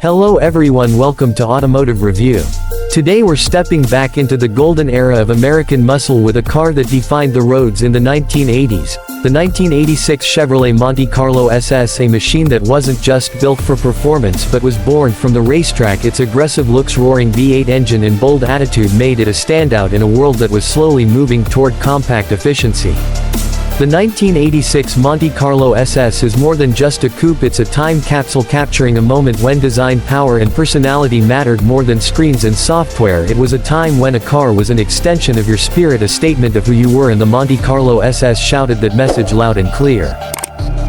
Hello everyone, welcome to Automotive Review. Today we're stepping back into the golden era of American muscle with a car that defined the roads in the 1980s, the 1986 Chevrolet Monte Carlo SS, a machine that wasn't just built for performance but was born from the racetrack. Its aggressive looks, roaring V8 engine and bold attitude made it a standout in a world that was slowly moving toward compact efficiency. The 1986 Monte Carlo SS is more than just a coupe, it's a time capsule capturing a moment when design, power and personality mattered more than screens and software. It was a time when a car was an extension of your spirit, a statement of who you were, and the Monte Carlo SS shouted that message loud and clear.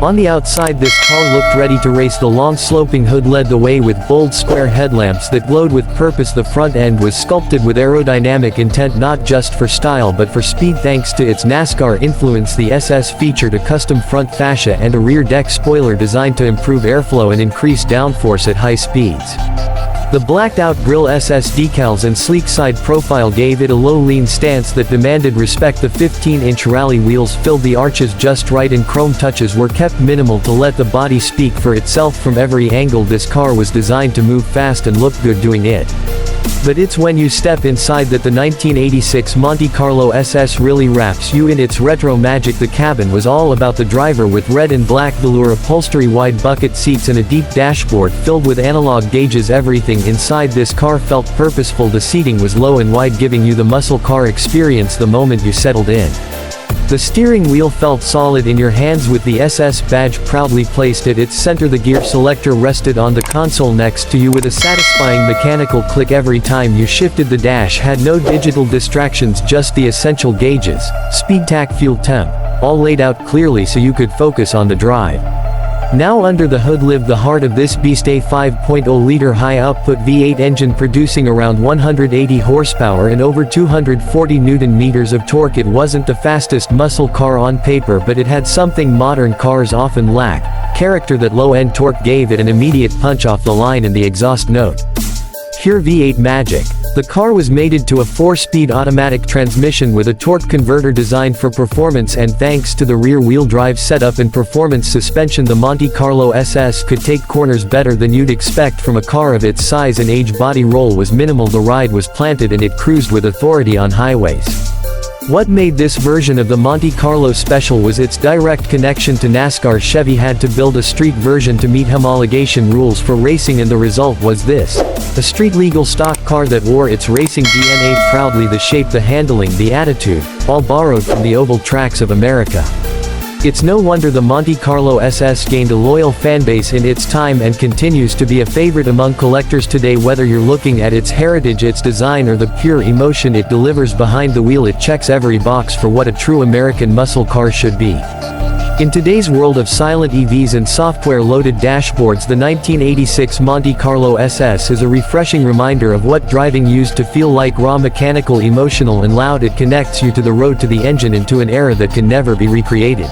On the outside, this car looked ready to race. The long sloping hood led the way with bold square headlamps that glowed with purpose. The front end was sculpted with aerodynamic intent, not just for style but for speed. Thanks to its NASCAR influence, the SS featured a custom front fascia and a rear deck spoiler designed to improve airflow and increase downforce at high speeds. The blacked-out grille, SS decals and sleek side profile gave it a low, lean stance that demanded respect. The 15-inch rally wheels filled the arches just right and chrome touches were kept minimal to let the body speak for itself from every angle. This car was designed to move fast and look good doing it. But it's when you step inside that the 1986 Monte Carlo SS really wraps you in its retro magic. The cabin was all about the driver, with red and black velour upholstery, wide bucket seats and a deep dashboard filled with analog gauges. Everything inside this car felt purposeful. The seating was low and wide, giving you the muscle car experience the moment you settled in. The steering wheel felt solid in your hands with the SS badge proudly placed at its center. The gear selector rested on the console next to you with a satisfying mechanical click every time you shifted. The dash had no digital distractions, just the essential gauges, speed, tach, fuel, temp, all laid out clearly so you could focus on the drive. Now under the hood lived the heart of this beast, a 5.0-liter high-output V8 engine producing around 180 horsepower and over 240 Newton-meters of torque. It wasn't the fastest muscle car on paper, but it had something modern cars often lack: character. That low-end torque gave it an immediate punch off the line, and the exhaust note, pure V8 magic. The car was mated to a 4-speed automatic transmission with a torque converter designed for performance, and thanks to the rear-wheel drive setup and performance suspension, the Monte Carlo SS could take corners better than you'd expect from a car of its size and age. Body roll was minimal, the ride was planted, and it cruised with authority on highways. What made this version of the Monte Carlo special was its direct connection to NASCAR. Chevy had to build a street version to meet homologation rules for racing, and the result was this: a street-legal stock car that wore its racing DNA proudly. The shape, the handling, the attitude, all borrowed from the oval tracks of America. It's no wonder the Monte Carlo SS gained a loyal fanbase in its time and continues to be a favorite among collectors today. Whether you're looking at its heritage, its design, or the pure emotion it delivers behind the wheel, it checks every box for what a true American muscle car should be. In today's world of silent EVs and software-loaded dashboards, the 1986 Monte Carlo SS is a refreshing reminder of what driving used to feel like: raw, mechanical, emotional and loud. It connects you to the road, to the engine, and to an era that can never be recreated.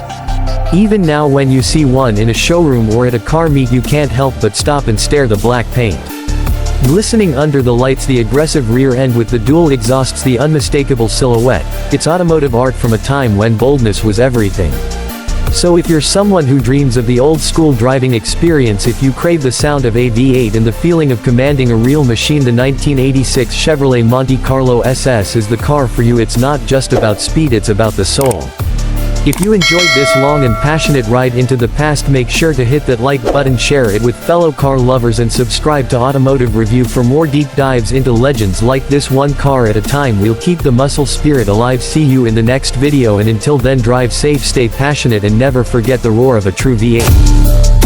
Even now, when you see one in a showroom or at a car meet, you can't help but stop and stare. The black paint glistening under the lights, the aggressive rear end with the dual exhausts, the unmistakable silhouette. It's automotive art from a time when boldness was everything. So if you're someone who dreams of the old-school driving experience, if you crave the sound of a V8 and the feeling of commanding a real machine, the 1986 Chevrolet Monte Carlo SS is the car for you. It's not just about speed, it's about the soul. If you enjoyed this long and passionate ride into the past, make sure to hit that like button, share it with fellow car lovers, and subscribe to Automotive Review for more deep dives into legends like this. One car at a time, we'll keep the muscle spirit alive. See you in the next video, and until then, drive safe, stay passionate, and never forget the roar of a true V8.